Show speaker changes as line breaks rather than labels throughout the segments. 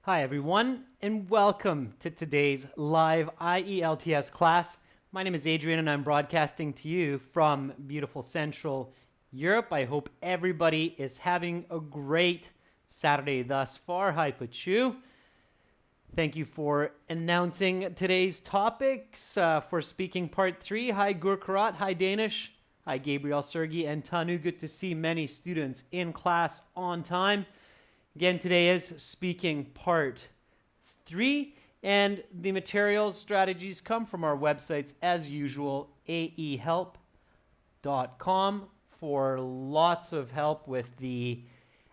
Hi everyone, and welcome to today's live IELTS class. My name is Adrian and I'm broadcasting to you from beautiful Central Europe. I hope everybody is having a great Saturday thus far. Hi Pachu. Thank you for announcing today's topics for speaking part 3. Hi Gurkarat, hi Danish, hi Gabriel Sergi and Tanu. Good to see many students in class on time. Again, today is speaking part 3, and the materials strategies come from our websites as usual, aehelp.com, for lots of help with the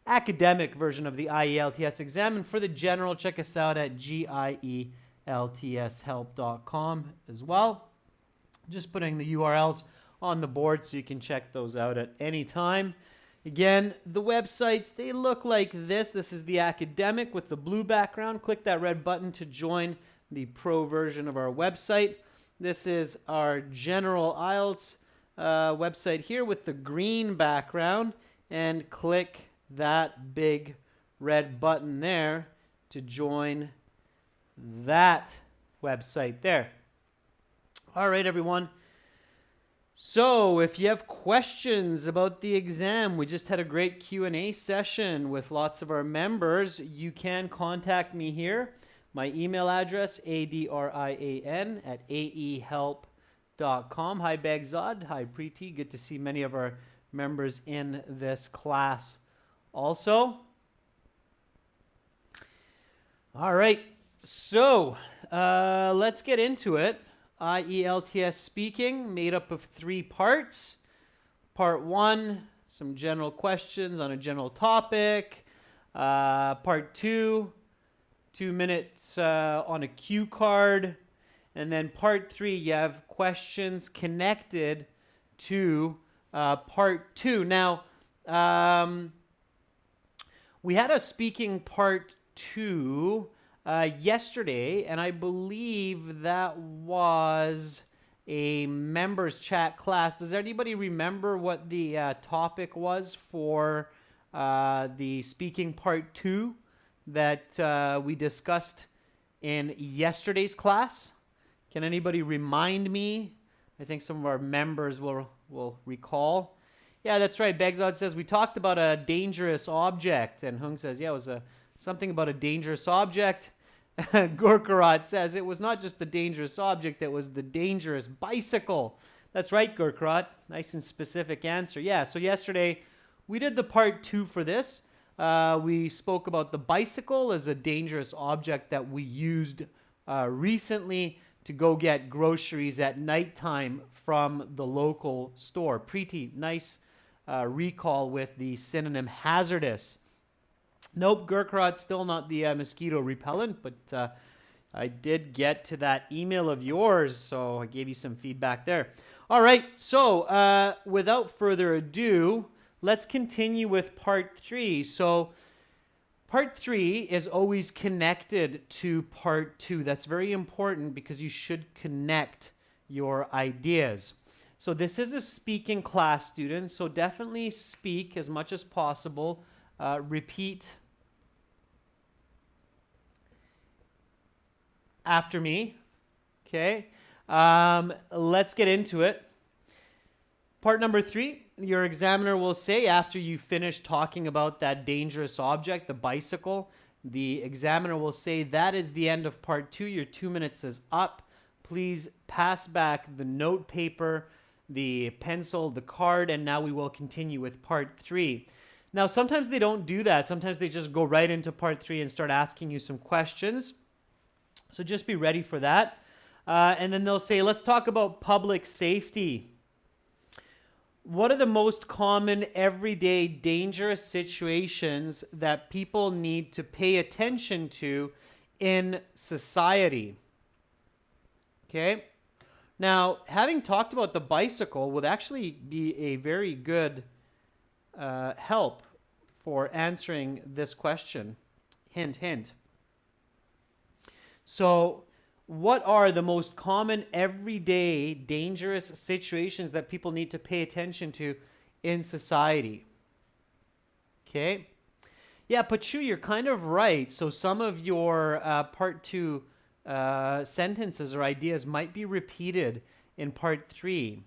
academic version of the IELTS exam, and for the general, check us out at gieltshelp.com as well. Just putting the URLs on the board so you can check those out at any time. Again, the websites, they look like this. This is the academic with the blue background. Click that red button to join the pro version of our website. This is our general IELTS website here with the green background, and click that big red button there to join that website there. All right, everyone. So if you have questions about the exam, we just had a great Q&A session with lots of our members. You can contact me here. My email address, adrian@aehelp.com. Hi Bagzad, hi Preeti. Good to see many of our members in this class also. All right, so let's get into it. IELTS speaking, made up of 3 parts. Part 1, some general questions on a general topic. Part 2, 2 minutes on a cue card. And then part 3, you have questions connected to part 2. Now, we had a speaking part 2 yesterday, and I believe that was a members chat class. Does anybody remember what the topic was for the speaking part 2 that we discussed in yesterday's class? Can anybody remind me? I think some of our members will recall. Yeah, that's right. Begzad says we talked about a dangerous object, and Hung says, yeah, it was something about a dangerous object. Gurkarat says it was not just the dangerous object, it was the dangerous bicycle. That's right, Gurkarat. Nice and specific answer. Yeah, so yesterday we did the part 2 for this. We spoke about the bicycle as a dangerous object that we used recently to go get groceries at nighttime from the local store. Pretty nice recall with the synonym hazardous. Nope, Gurkarat, still not the mosquito repellent, but I did get to that email of yours, so I gave you some feedback there. All right, so without further ado, let's continue with part 3. So part 3 is always connected to part 2. That's very important because you should connect your ideas. So this is a speaking class, students, so definitely speak as much as possible. Repeat after me. Okay. Let's get into it. Part number 3, your examiner will say after you finish talking about that dangerous object, the bicycle, the examiner will say that is the end of part 2. Your 2 minutes is up. Please pass back the note paper, the pencil, the card, and now we will continue with part 3. Now, sometimes they don't do that. Sometimes they just go right into part 3 and start asking you some questions. So just be ready for that. And then they'll say, let's talk about public safety. What are the most common everyday dangerous situations that people need to pay attention to in society? Okay. Now, having talked about the bicycle would actually be a very good help for answering this question. Hint, hint. So, what are the most common everyday dangerous situations that people need to pay attention to in society? Okay. Yeah, Pachu, you're kind of right. So some of your part two sentences or ideas might be repeated in part three.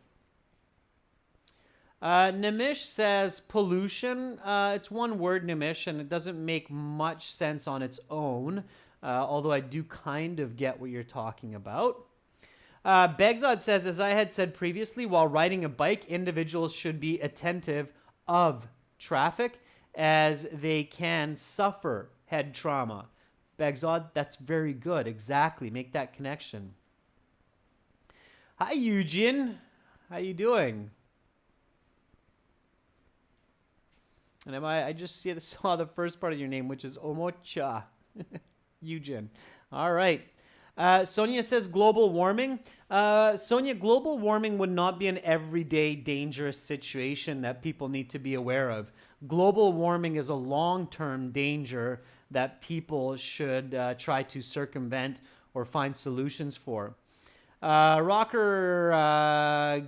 Nimish says pollution. It's one word, Nimish, and it doesn't make much sense on its own, although I do kind of get what you're talking about. Begzod says, as I had said previously, while riding a bike, individuals should be attentive of traffic as they can suffer head trauma. Begzod, that's very good. Exactly. Make that connection. Hi, Eugene. How you doing? And I just saw the first part of your name, which is Omocha. Eugene. All right. Sonia says global warming. Sonia, global warming would not be an everyday dangerous situation that people need to be aware of. Global warming is a long-term danger that people should try to circumvent or find solutions for. Rocker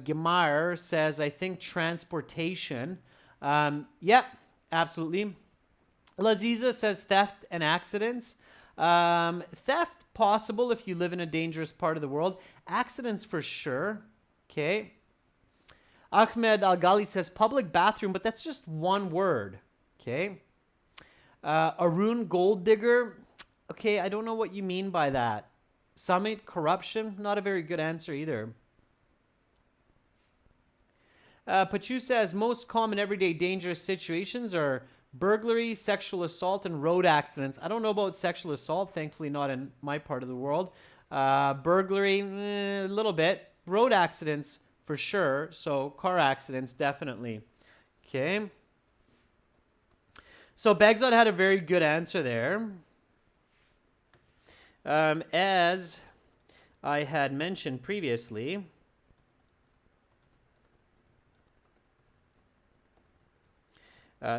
Gemar says, I think transportation. Yep, absolutely. Laziza says theft and accidents. Theft possible if you live in a dangerous part of the world. Accidents for sure. Okay. Ahmed Al-Ghali says public bathroom, but that's just one word. Okay. Arun Gold Digger. Okay, I don't know what you mean by that. Summit corruption. Not a very good answer either. Pachu says most common everyday dangerous situations are burglary, sexual assault, and road accidents. I don't know about sexual assault. Thankfully, not in my part of the world. Burglary, a little bit. Road accidents, for sure. So car accidents, definitely. Okay. So Bagzad had a very good answer there. As I had mentioned previously,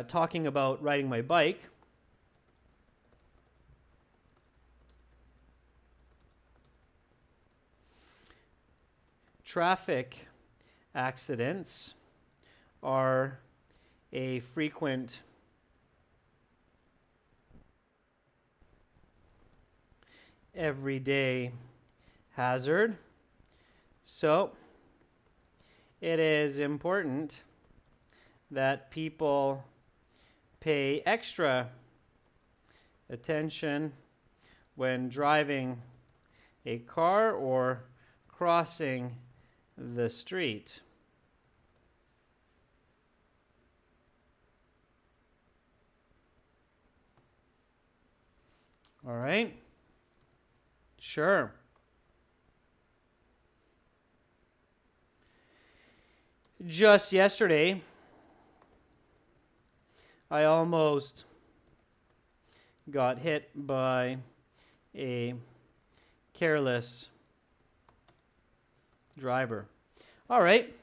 talking about riding my bike, traffic accidents are a frequent everyday hazard. So it is important that people pay extra attention when driving a car or crossing the street. All right. Sure. Just yesterday, I almost got hit by a careless driver. All right,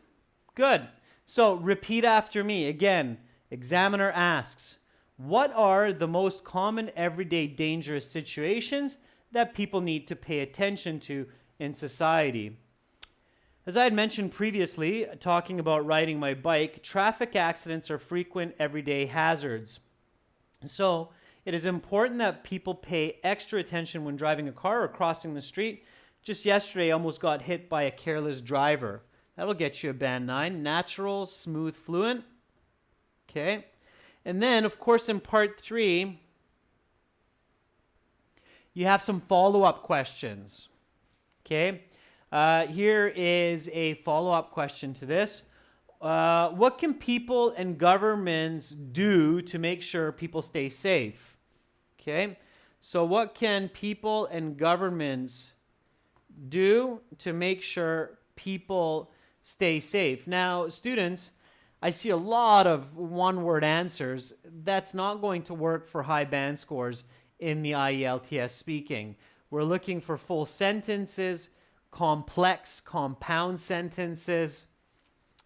good. So repeat after me. Again, examiner asks, what are the most common everyday dangerous situations that people need to pay attention to in society? As I had mentioned previously, talking about riding my bike, traffic accidents are frequent everyday hazards. So it is important that people pay extra attention when driving a car or crossing the street. Just yesterday, I almost got hit by a careless driver. That'll get you a band 9. Natural, smooth, fluent. Okay. And then, of course, in part 3, you have some follow-up questions. Okay. Here is a follow-up question to this. What can people and governments do to make sure people stay safe? Okay. So what can people and governments do to make sure people stay safe? Now, students, I see a lot of one-word answers. That's not going to work for high band scores in the IELTS speaking. We're looking for full sentences, complex, compound sentences.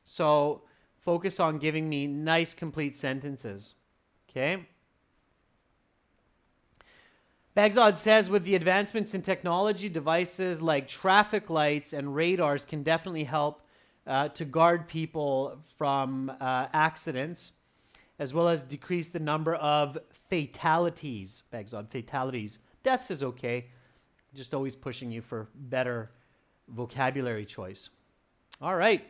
So focus on giving me nice, complete sentences. Okay? Bagzad says, with the advancements in technology, devices like traffic lights and radars can definitely help to guard people from accidents. as well as decrease the number of fatalities. Bags on fatalities. Deaths is okay. Just always pushing you for better vocabulary choice. All right.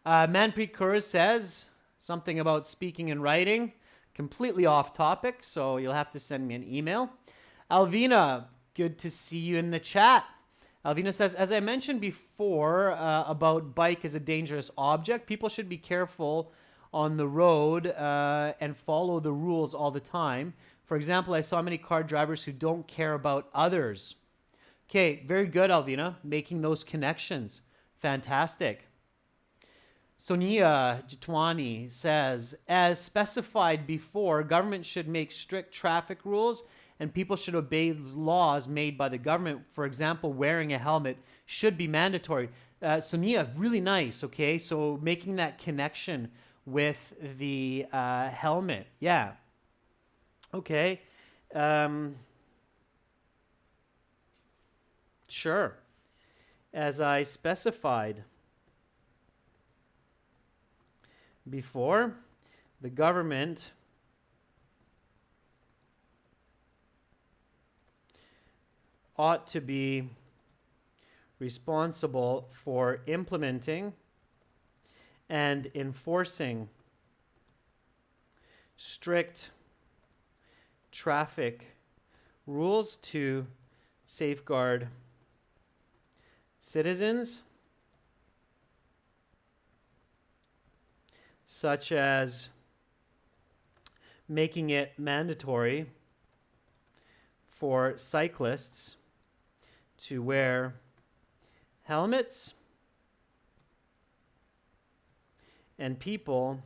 Manpreet Kaur says something about speaking and writing. Completely off topic, so you'll have to send me an email. Alvina, good to see you in the chat. Alvina says, as I mentioned before about bike as a dangerous object, people should be careful on the road and follow the rules all the time. For example, I saw many car drivers who don't care about others. Okay, very good, Alvina, making those connections. Fantastic. Sonia Jitwani says, as specified before, government should make strict traffic rules and people should obey laws made by the government. For example, wearing a helmet should be mandatory. Sonia, really nice, okay? So making that connection with the helmet. Yeah. Okay. Sure. As I specified before, the government ought to be responsible for implementing and enforcing strict traffic rules to safeguard citizens, such as making it mandatory for cyclists to wear helmets, and people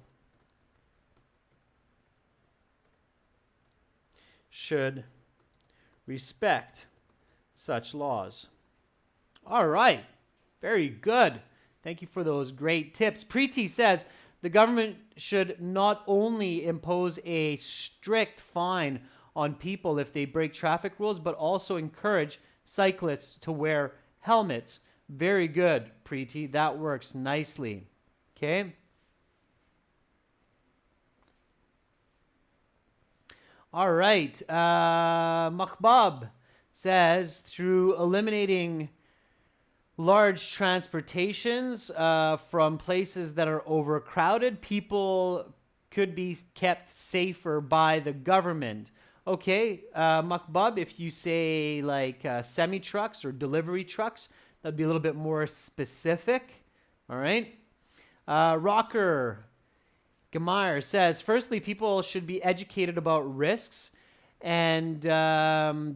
should respect such laws. All right, very good. Thank you for those great tips. Preeti says the government should not only impose a strict fine on people if they break traffic rules, but also encourage cyclists to wear helmets. Very good, Preeti. That works nicely. Okay. All right. Mahbub says through eliminating large transportations from places that are overcrowded, people could be kept safer by the government. Okay, Mahbub, if you say like semi-trucks or delivery trucks, that'd be a little bit more specific. All right. Rocker Gamar says, firstly, people should be educated about risks and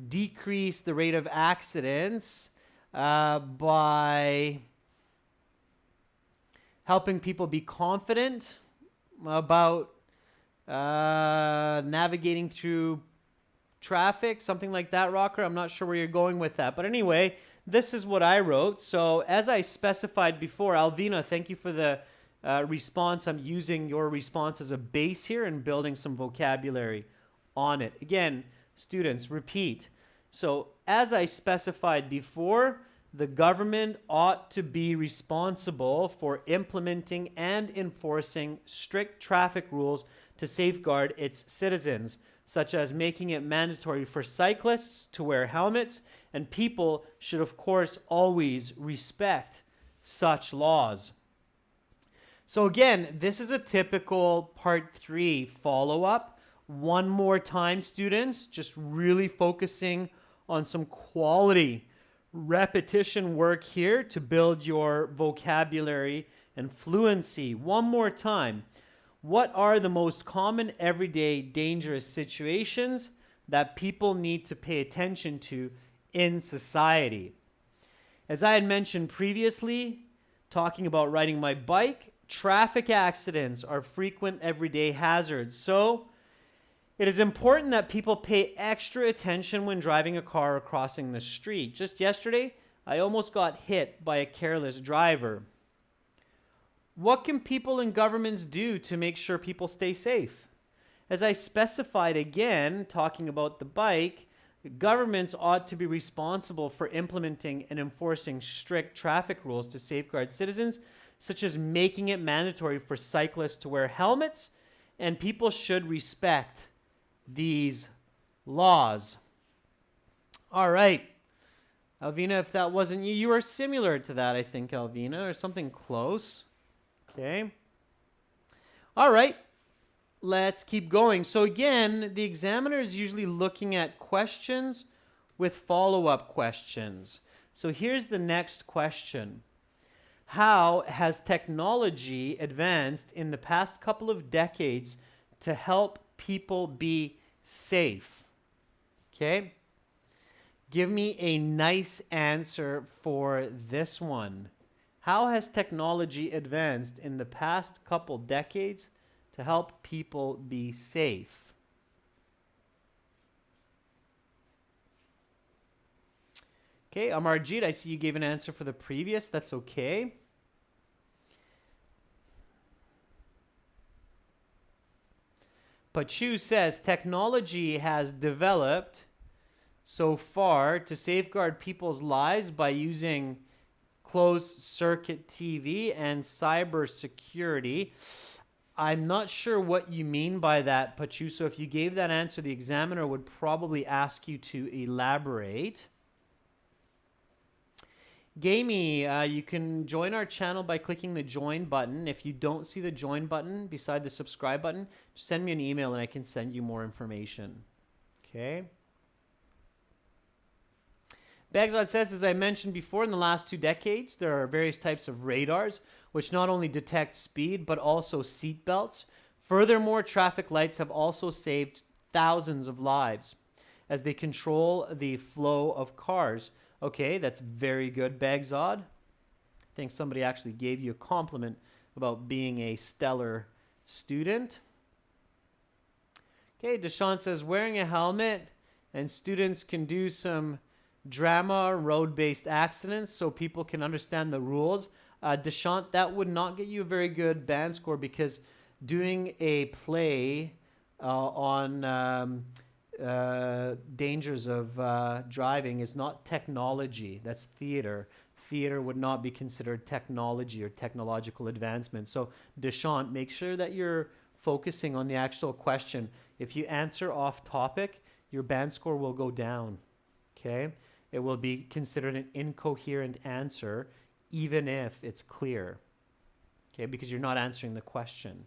decrease the rate of accidents by helping people be confident about navigating through traffic, something like that, Rocker. I'm not sure where you're going with that. But anyway, this is what I wrote. So as I specified before, Alvina, thank you for the response. I'm using your response as a base here and building some vocabulary on it. Again, students, repeat. So as I specified before, the government ought to be responsible for implementing and enforcing strict traffic rules to safeguard its citizens, such as making it mandatory for cyclists to wear helmets, and people should, of course, always respect such laws. So again, this is a typical part 3 follow-up. One more time, students, just really focusing on some quality repetition work here to build your vocabulary and fluency. One more time. What are the most common everyday dangerous situations that people need to pay attention to in society? As I had mentioned previously, talking about riding my bike, traffic accidents are frequent everyday hazards. So it is important that people pay extra attention when driving a car or crossing the street. Just yesterday, I almost got hit by a careless driver. What can people and governments do to make sure people stay safe? As I specified again, talking about the bike, governments ought to be responsible for implementing and enforcing strict traffic rules to safeguard citizens, such as making it mandatory for cyclists to wear helmets, and people should respect these laws. All right. Alvina, if that wasn't you, you were similar to that, I think, Alvina, or something close. Okay. All right. Let's keep going. So again, the examiner is usually looking at questions with follow-up questions. So here's the next question. How has technology advanced in the past couple of decades to help people be safe? Okay. Give me a nice answer for this one. How has technology advanced in the past couple decades to help people be safe? Okay, Amarjit, I see you gave an answer for the previous. That's okay. Pachu says technology has developed so far to safeguard people's lives by using closed circuit TV and cyber security. I'm not sure what you mean by that, Pachu. So if you gave that answer, the examiner would probably ask you to elaborate. Gamey, you can join our channel by clicking the join button. If you don't see the join button beside the subscribe button, just send me an email and I can send you more information. Okay. Bagzod says, as I mentioned before, in the last 2 decades, there are various types of radars which not only detect speed, but also seat belts. Furthermore, traffic lights have also saved thousands of lives as they control the flow of cars. Okay, that's very good, Bagzod. I think somebody actually gave you a compliment about being a stellar student. Okay, Deshaun says, wearing a helmet and students can do some drama road-based accidents so people can understand the rules. Deshant, that would not get you a very good band score because doing a play on dangers of driving is not technology. That's theater. Theater would not be considered technology or technological advancement. So Deshant, make sure that you're focusing on the actual question. If you answer off topic, your band score will go down. Okay? It will be considered an incoherent answer, even if it's clear. Okay, because you're not answering the question.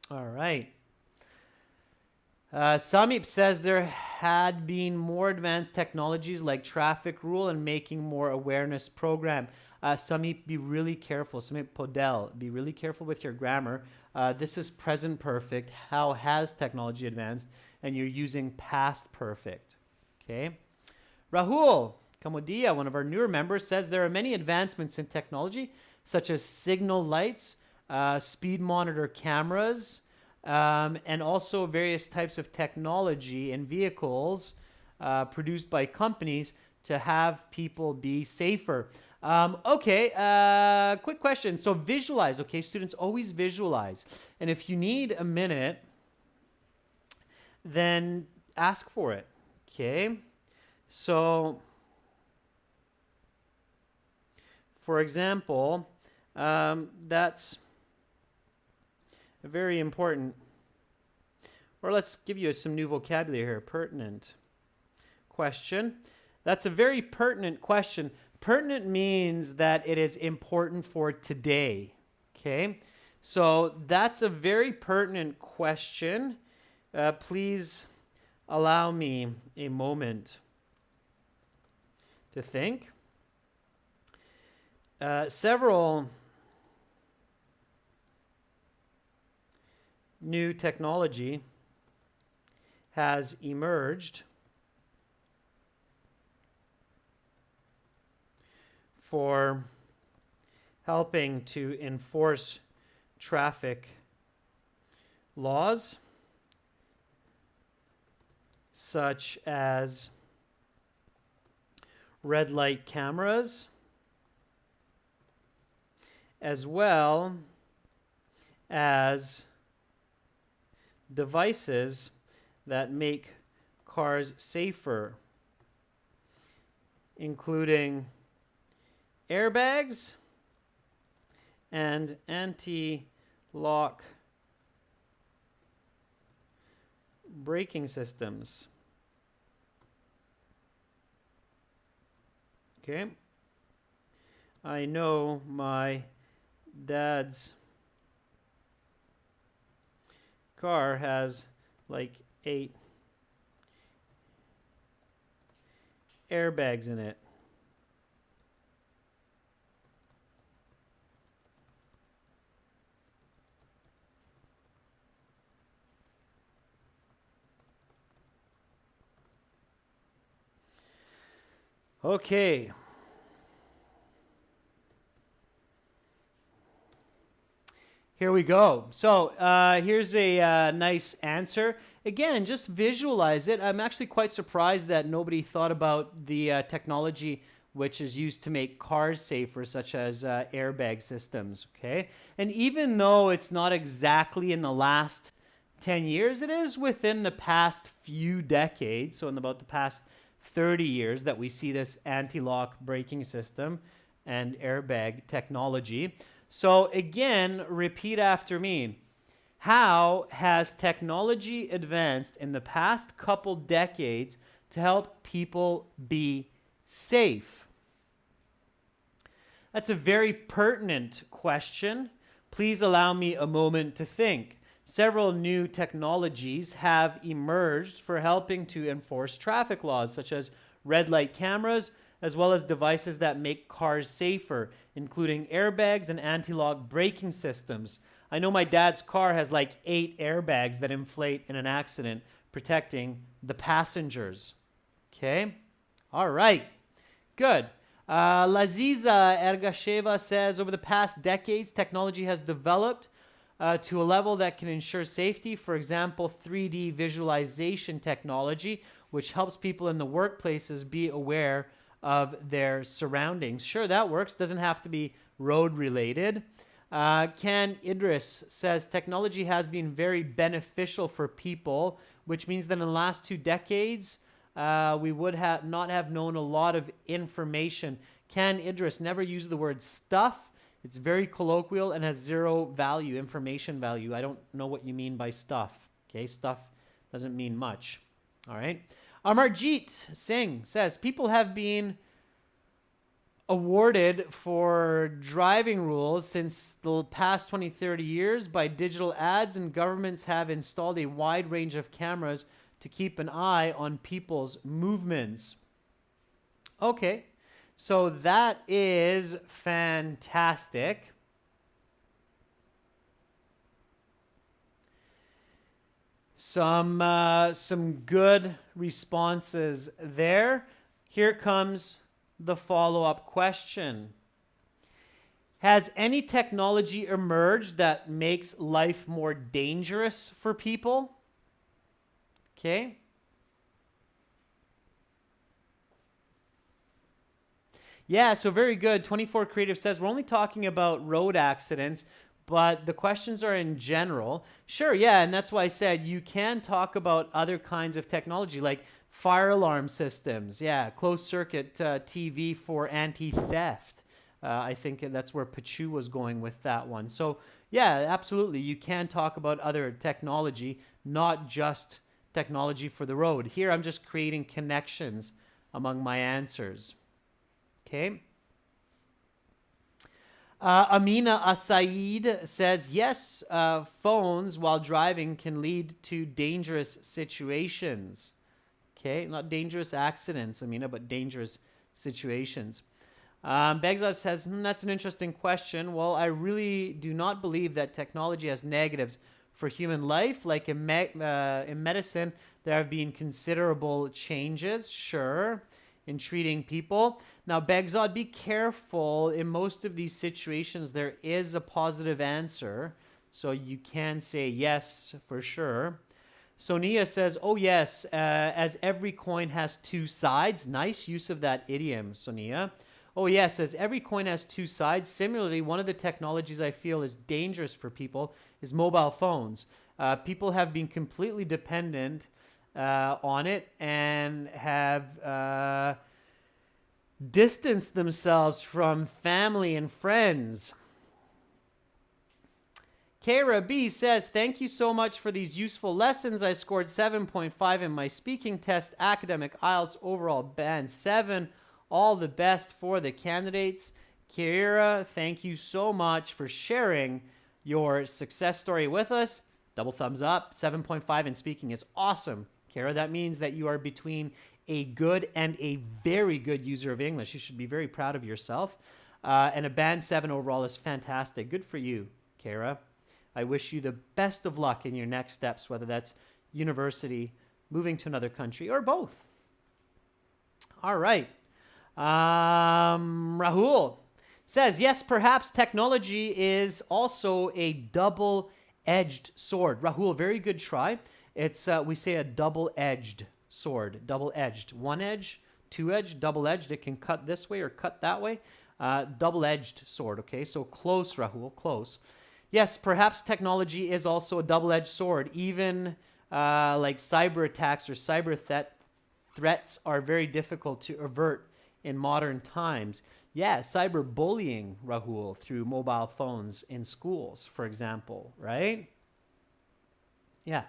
All right. Samip says there had been more advanced technologies like traffic rule and making more awareness program. Samip, be really careful. Samip Podel, be really careful with your grammar. This is present perfect. How has technology advanced? And you're using past perfect. Okay. Rahul Kamodia, one of our newer members, says there are many advancements in technology, such as signal lights, speed monitor cameras, and also various types of technology in vehicles produced by companies to have people be safer. Okay, quick question. So visualize, okay? Students, always visualize. And if you need a minute, then ask for it. Okay, so for example, that's a very important, or let's give you some new vocabulary here, pertinent question. That's a very pertinent question. Pertinent means that it is important for today, okay? So that's a very pertinent question. Please allow me a moment to think. Several new technology has emerged for helping to enforce traffic laws, such as red light cameras, as well as devices that make cars safer, including airbags and anti-lock braking systems. Okay. I know my dad's car has like 8 airbags in it. Okay. Here we go. So here's a nice answer. Again, just visualize it. I'm actually quite surprised that nobody thought about the technology which is used to make cars safer, such as airbag systems. Okay, and even though it's not exactly in the last 10 years, it is within the past few decades. So in about the past 30 years that we see this anti-lock braking system and airbag technology. So again, repeat after me. How has technology advanced in the past couple decades to help people be safe? That's a very pertinent question. Please allow me a moment to think. Several new technologies have emerged for helping to enforce traffic laws, such as red light cameras, as well as devices that make cars safer, including airbags and anti-lock braking systems. I know my dad's car has like 8 airbags that inflate in an accident, protecting the passengers. Okay? All right. Good. Laziza Ergasheva says, over the past decades, technology has developed to a level that can ensure safety. For example, 3D visualization technology, which helps people in the workplaces be aware of their surroundings. Sure, that works. Doesn't have to be road related. Ken Idris says technology has been very beneficial for people, which means that in the last 2 decades, we would not have known a lot of information. Ken Idris, never use the word stuff. It's very colloquial and has 0 value, information value. I don't know what you mean by stuff. Okay, stuff doesn't mean much. All right. Amarjeet Singh says, people have been awarded for driving rules since the past 20, 30 years by digital ads, and governments have installed a wide range of cameras to keep an eye on people's movements. Okay, so that is fantastic. Some good responses there. Here comes the follow-up question. Has any technology emerged that makes life more dangerous for people? Okay. Yeah, so very good. 24 Creative says we're only talking about road accidents, but the questions are in general. Sure, yeah, and that's why I said you can talk about other kinds of technology like fire alarm systems. Yeah, closed circuit TV for anti-theft. I think that's where Pachu was going with that one. So yeah, absolutely. You can talk about other technology, not just technology for the road. Here I'm just creating connections among my answers. Okay. Amina Asaid says, yes, phones while driving can lead to dangerous situations. Okay, not dangerous accidents, Amina, but dangerous situations. Begzad says, that's an interesting question. Well, I really do not believe that technology has negatives for human life. Like in medicine, there have been considerable changes, sure, in treating people. Now, Begzad, be careful. In most of these situations, there is a positive answer. So you can say yes for sure. Sonia says, oh yes, as every coin has 2 sides. Nice use of that idiom, Sonia. Oh yes, as every coin has 2 sides. Similarly, one of the technologies I feel is dangerous for people is mobile phones. People have been completely dependent on it and have distance themselves from family and friends. Kara B says, thank you so much for these useful lessons. I scored 7.5 in my speaking test, academic IELTS, overall band 7. All the best for the candidates. Kara, thank you so much for sharing your success story with us. Double thumbs up. 7.5 in speaking is awesome. Kara, that means that you are between a good and a very good user of English. You should be very proud of yourself. And a band 7 overall is fantastic. Good for you, Kara. I wish you the best of luck in your next steps, whether that's university, moving to another country, or both. All right. Rahul says, yes, perhaps technology is also a double-edged sword. Rahul, very good try. It's, we say, a double-edged sword. Double-edged. One edge, two-edged, double-edged. It can cut this way or cut that way. Double-edged sword, okay? So close, Rahul, close. Yes, perhaps technology is also a double-edged sword. Even like cyber attacks or cyber threats are very difficult to avert in modern times. Yeah, cyberbullying, Rahul, through mobile phones in schools, for example, right? Yeah.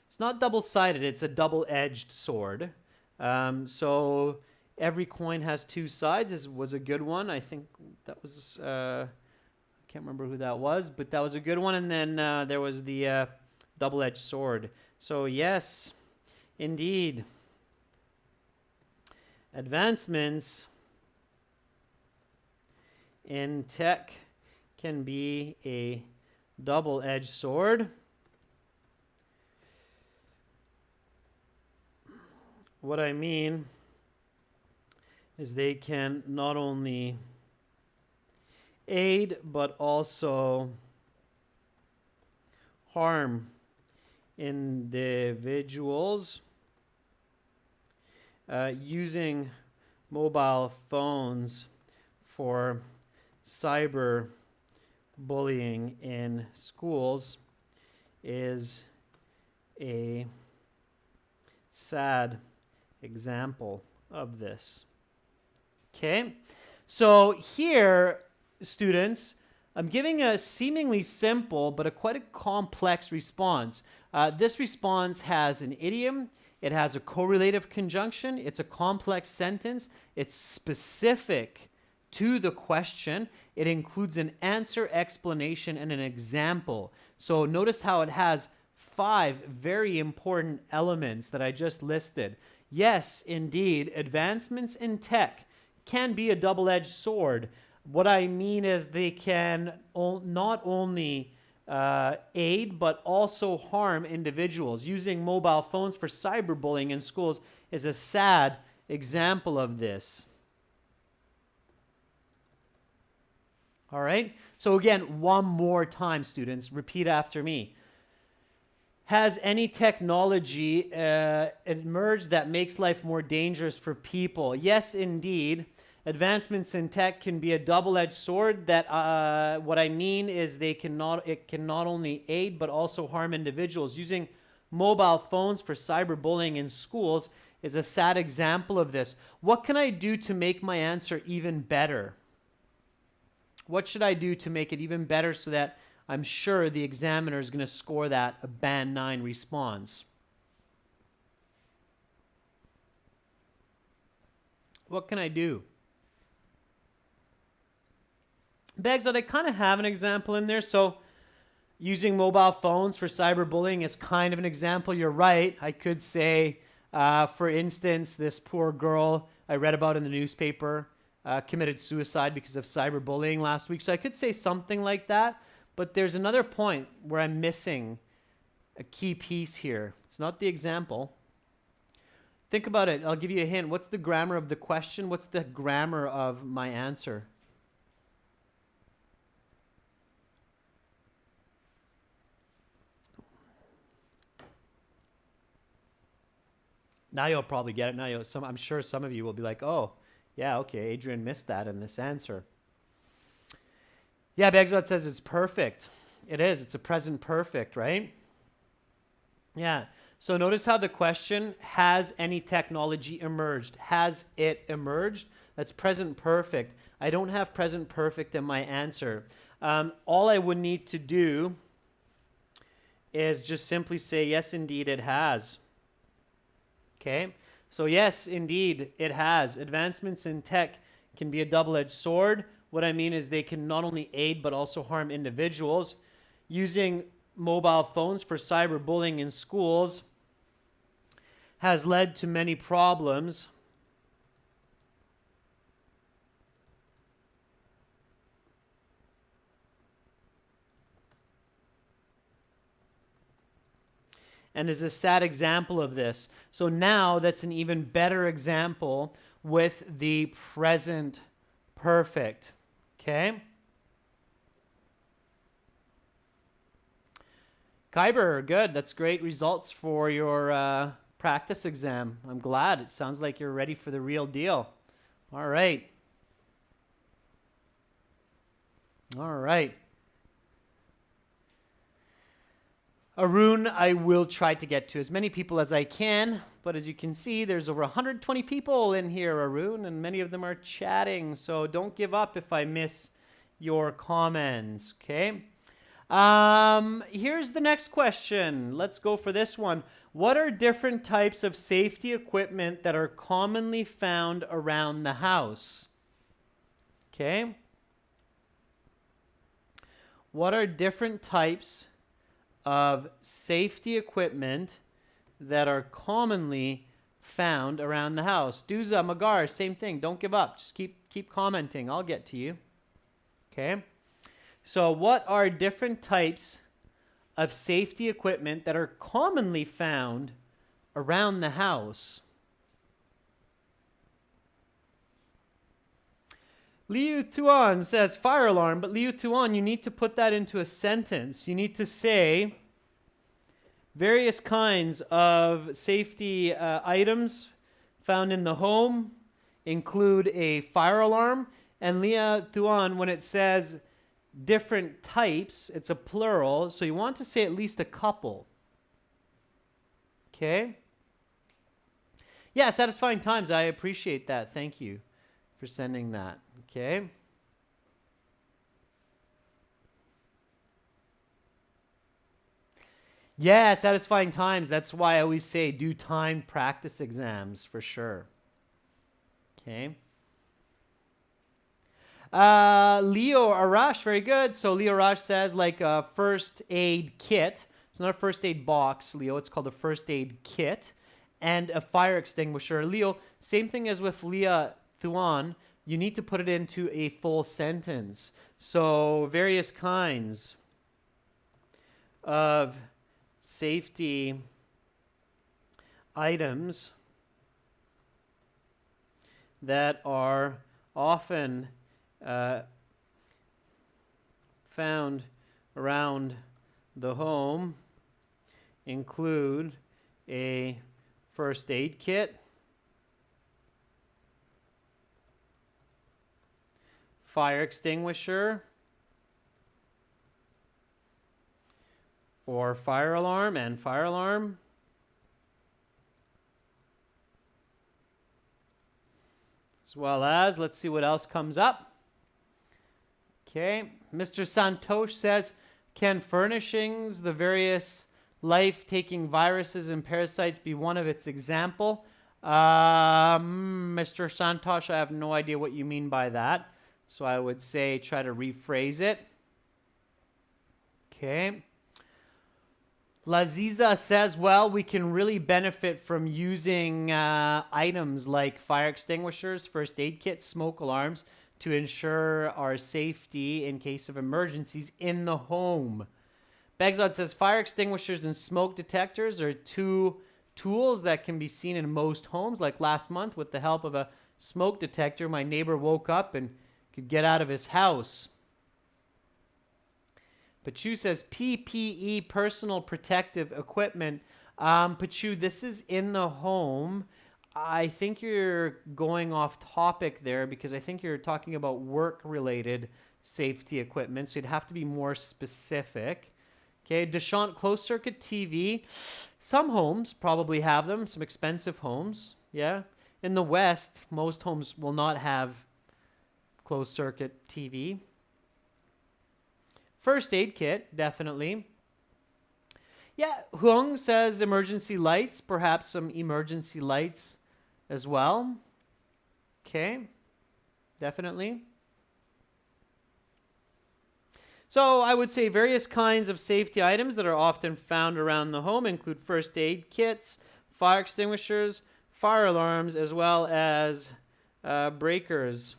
It's not double-sided, it's a double-edged sword. So every coin has two sides was a good one. I think that was... can't remember who that was, but that was a good one. And then there was the double-edged sword. So yes, indeed, advancements in tech can be a double-edged sword. What I mean is they can not only aid but also harm individuals using mobile phones for cyber bullying in schools is a sad example of this. Okay, so here, students, I'm giving a seemingly simple but quite a complex response. This response has an idiom, it has a correlative conjunction, it's a complex sentence, it's specific to the question, it includes an answer, explanation, and an example. So notice how it has 5 very important elements that I just listed. Yes, indeed, advancements in tech can be a double-edged sword. What I mean is they can not only aid but also harm individuals. Using mobile phones for cyberbullying in schools is a sad example of this. All right? So again, one more time, students, repeat after me. Has any technology emerged that makes life more dangerous for people? Yes, indeed. Advancements in tech can be a double-edged sword. That what I mean is it can not only aid but also harm individuals. Using mobile phones for cyberbullying in schools is a sad example of this. What can I do to make my answer even better? What should I do to make it even better so that I'm sure the examiner is going to score that a band 9 response? What can I do? Beggs, I kind of have an example in there. So using mobile phones for cyberbullying is kind of an example. You're right. I could say, for instance, this poor girl I read about in the newspaper committed suicide because of cyberbullying last week. So I could say something like that. But there's another point where I'm missing a key piece here. It's not the example. Think about it. I'll give you a hint. What's the grammar of the question? What's the grammar of my answer? Now you'll probably get it. Now I'm sure some of you will be like, oh, yeah, okay, Adrian missed that in this answer. Yeah, Begzot says it's perfect. It is. It's a present perfect, right? Yeah. So notice how the question, has any technology emerged? Has it emerged? That's present perfect. I don't have present perfect in my answer. All I would need to do is just simply say, yes, indeed, it has. Okay? So yes, indeed, it has. Advancements in tech can be a double-edged sword. What I mean is they can not only aid but also harm individuals. Using mobile phones for cyberbullying in schools has led to many problems. And is a sad example of this. So now that's an even better example with the present perfect. Okay? Kyber, good. That's great results for your practice exam. I'm glad. It sounds like you're ready for the real deal. All right. All right. Arun, I will try to get to as many people as I can, but as you can see, there's over 120 people in here, Arun, and many of them are chatting, so don't give up if I miss your comments, okay? Here's the next question. Let's go for this one. What are different types of safety equipment that are commonly found around the house? Okay? What are different types of safety equipment that are commonly found around the house? Duza, Magar, same thing. Don't give up. Just keep commenting. I'll get to you. Okay? So what are different types of safety equipment that are commonly found around the house? Liu Tuan says fire alarm, but Liu Tuan, you need to put that into a sentence. You need to say various kinds of safety items found in the home include a fire alarm. And Liu Tuan, when it says different types, it's a plural, so you want to say at least a couple. Okay? Yeah, satisfying times. I appreciate that. Thank you for sending that. Okay? Yeah, satisfying times. That's why I always say do timed practice exams for sure. Okay? Leo Arash, very good. So Leo Arash says like a first aid kit. It's not a first aid box, Leo. It's called a first aid kit. And a fire extinguisher. Leo, same thing as with Leah Thuan. You need to put it into a full sentence. So various kinds of safety items that are often found around the home include a first aid kit, fire extinguisher, or fire alarm and fire alarm, as well as, let's see what else comes up. Okay, Mr. Santosh says, can furnishings, the various life-taking viruses and parasites, be one of its example? Mr. Santosh, I have no idea what you mean by that. So I would say try to rephrase it. Okay. Laziza says, well, we can really benefit from using items like fire extinguishers, first aid kits, smoke alarms to ensure our safety in case of emergencies in the home. Begzod says, fire extinguishers and smoke detectors are two tools that can be seen in most homes. Like last month, with the help of a smoke detector, my neighbor woke up and could get out of his house. Pachu says, PPE, personal protective equipment. Pachu, this is in the home. I think you're going off topic there because I think you're talking about work-related safety equipment, so you'd have to be more specific. Okay, Deshant closed circuit TV. Some homes probably have them, some expensive homes. Yeah. In the West, most homes will not have closed circuit TV. First aid kit, definitely. Yeah, Huang says emergency lights, perhaps some emergency lights as well. Okay, definitely. So I would say various kinds of safety items that are often found around the home include first aid kits, fire extinguishers, fire alarms, as well as breakers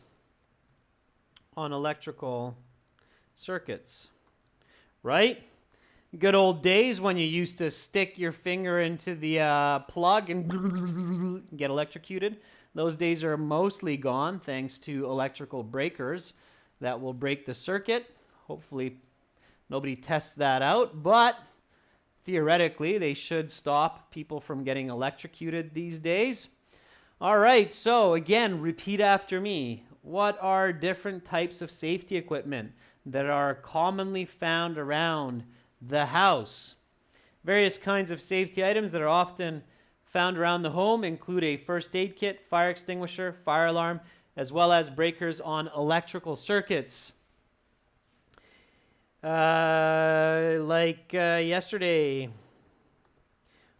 on electrical circuits. Right? Good old days when you used to stick your finger into the plug and get electrocuted. Those days are mostly gone thanks to electrical breakers that will break the circuit. Hopefully nobody tests that out, but theoretically they should stop people from getting electrocuted these days. All right, so again, repeat after me. What are different types of safety equipment that are commonly found around the house? Various kinds of safety items that are often found around the home include a first aid kit, fire extinguisher, fire alarm, as well as breakers on electrical circuits. Like yesterday,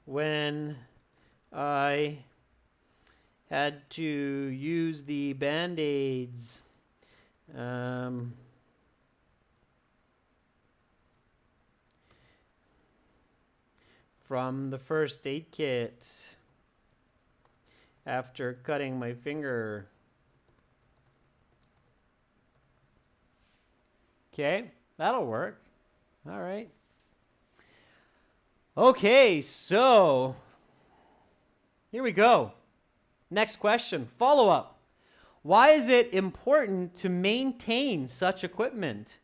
when I had to use the Band-Aids. From the first aid kit after cutting my finger. Okay, that'll work. All right. Okay, so here we go. Next question, follow-up. Why is it important to maintain such equipment?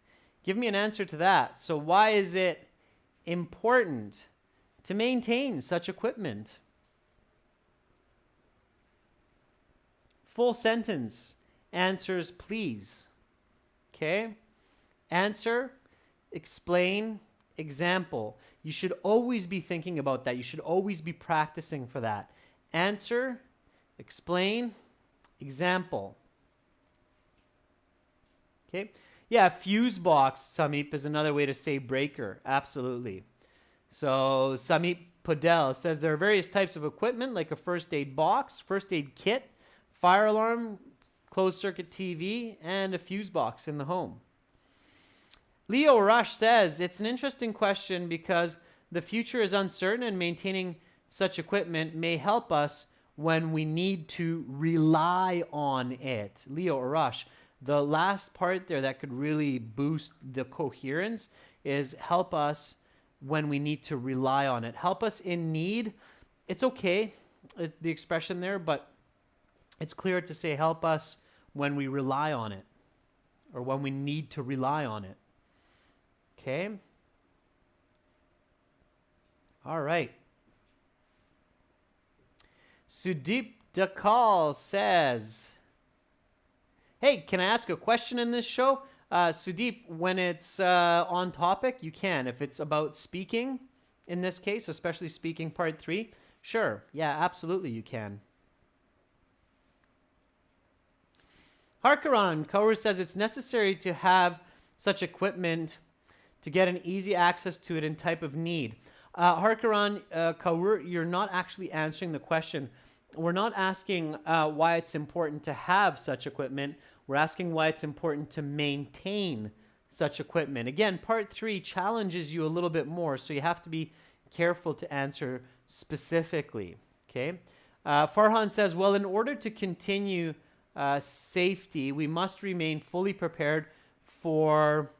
Give me an answer to that. So why is it important to maintain such equipment? Full sentence. Answers, please. Okay? Answer, explain, example. You should always be thinking about that. You should always be practicing for that. Answer, explain, example. Okay? Yeah, fuse box, Samip, is another way to say breaker. Absolutely. So Samip Podell says there are various types of equipment like a first aid box, first aid kit, fire alarm, closed circuit TV, and a fuse box in the home. Leo Rush says it's an interesting question because the future is uncertain and maintaining such equipment may help us when we need to rely on it. Leo Rush, the last part there that could really boost the coherence is help us when we need to rely on it. Help us in need. It's okay, the expression there, but it's clear to say help us when we rely on it or when we need to rely on it. Okay? All right. Sudeep Dakal says, hey, can I ask a question in this show? Sudeep, when it's on topic, you can. If it's about speaking, in this case, especially speaking part 3, sure. Yeah, absolutely you can. Harkaran Kaur says it's necessary to have such equipment to get an easy access to it in type of need. Harkaran Kaur, you're not actually answering the question. We're not asking why it's important to have such equipment. We're asking why it's important to maintain such equipment. Again, part 3 challenges you a little bit more, so you have to be careful to answer specifically. Okay. Farhan says, well, in order to continue safety, we must remain fully prepared for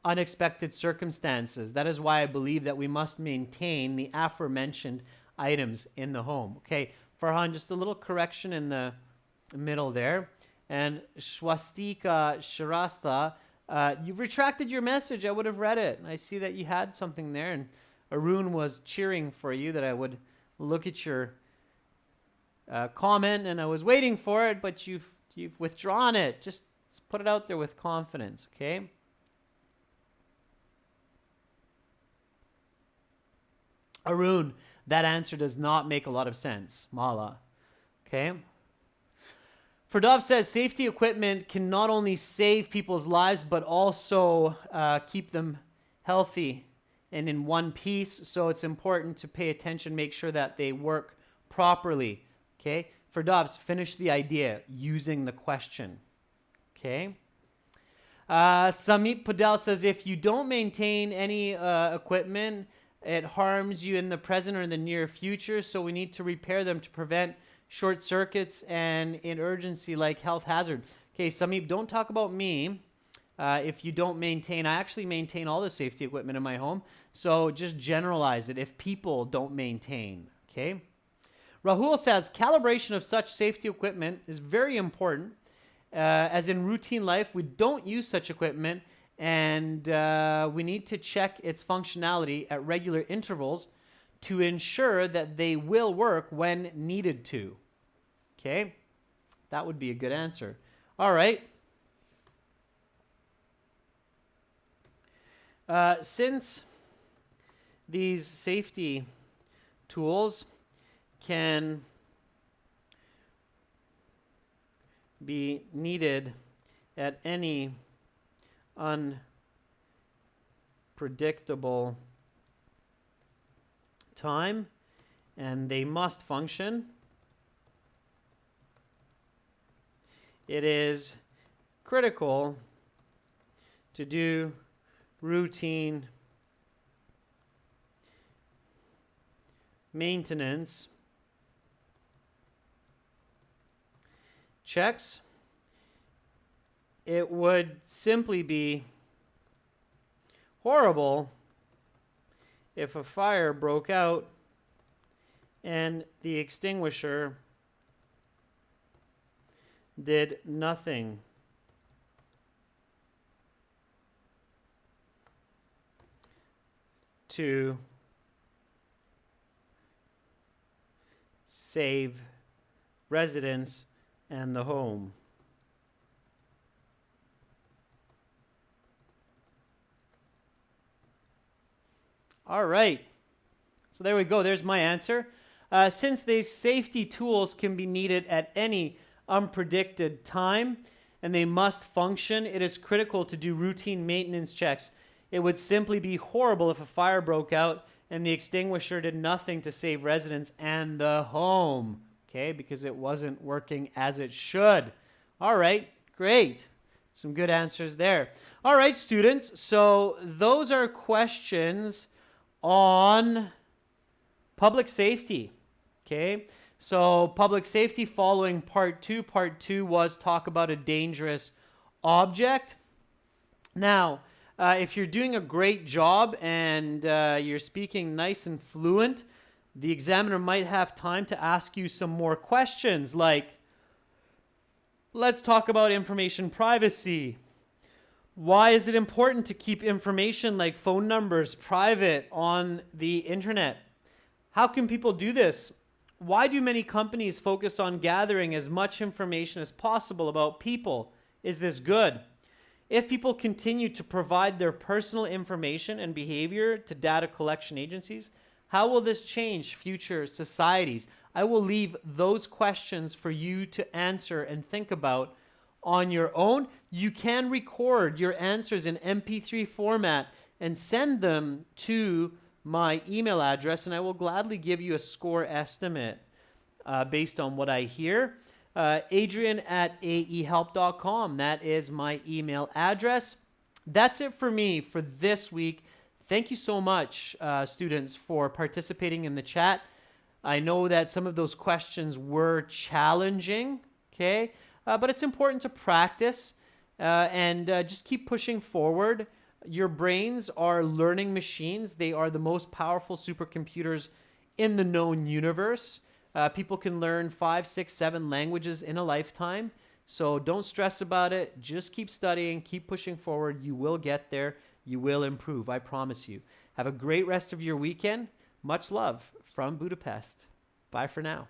unexpected circumstances. That is why I believe that we must maintain the aforementioned items in the home. Okay, Farhan, just a little correction in the middle there. And Swastika Sharasta, you've retracted your message. I would have read it. I see that you had something there, and Arun was cheering for you that I would look at your comment, and I was waiting for it, but you've withdrawn it. Just put it out there with confidence, okay? Arun, that answer does not make a lot of sense. Mala. Okay. Ferdov says safety equipment can not only save people's lives, but also keep them healthy and in one piece. So it's important to pay attention, make sure that they work properly. Okay. Ferdov, finish the idea using the question. Okay. Samit Padel says if you don't maintain any equipment, it harms you in the present or in the near future. So we need to repair them to prevent short circuits and in urgency like health hazard. Okay, Samit, don't talk about me if you don't maintain. I actually maintain all the safety equipment in my home. So just generalize it if people don't maintain. Okay. Rahul says calibration of such safety equipment is very important. As in routine life, we don't use such equipment and we need to check its functionality at regular intervals to ensure that they will work when needed to. Okay, that would be a good answer. All right. Since these safety tools can be needed at any unpredictable time, and they must function, it is critical to do routine maintenance checks. It would simply be horrible if a fire broke out and the extinguisher did nothing to save residents and the home. All right. So there we go. There's my answer. Since these safety tools can be needed at any unpredicted time and they must function, it is critical to do routine maintenance checks. It would simply be horrible if a fire broke out and the extinguisher did nothing to save residents and the home. Okay, because it wasn't working as it should. All right, great. Some good answers there. All right, students. So those are questions on public safety. Okay, so public safety following part two. Part two was talk about a dangerous object. Now, if you're doing a great job and you're speaking nice and fluent, the examiner might have time to ask you some more questions like, let's talk about information privacy. Why is it important to keep information like phone numbers private on the internet? How can people do this? Why do many companies focus on gathering as much information as possible about people? Is this good? If people continue to provide their personal information and behavior to data collection agencies, how will this change future societies? I will leave those questions for you to answer and think about on your own. You can record your answers in MP3 format and send them to my email address, and I will gladly give you a score estimate based on what I hear. Adrian@aehelp.com. That is my email address. That's it for me for this week. Thank you so much, students, for participating in the chat. I know that some of those questions were challenging, okay? But it's important to practice and just keep pushing forward. Your brains are learning machines. They are the most powerful supercomputers in the known universe. People can learn 5, 6, 7 languages in a lifetime. So don't stress about it. Just keep studying, keep pushing forward. You will get there. You will improve, I promise you. Have a great rest of your weekend. Much love from Budapest. Bye for now.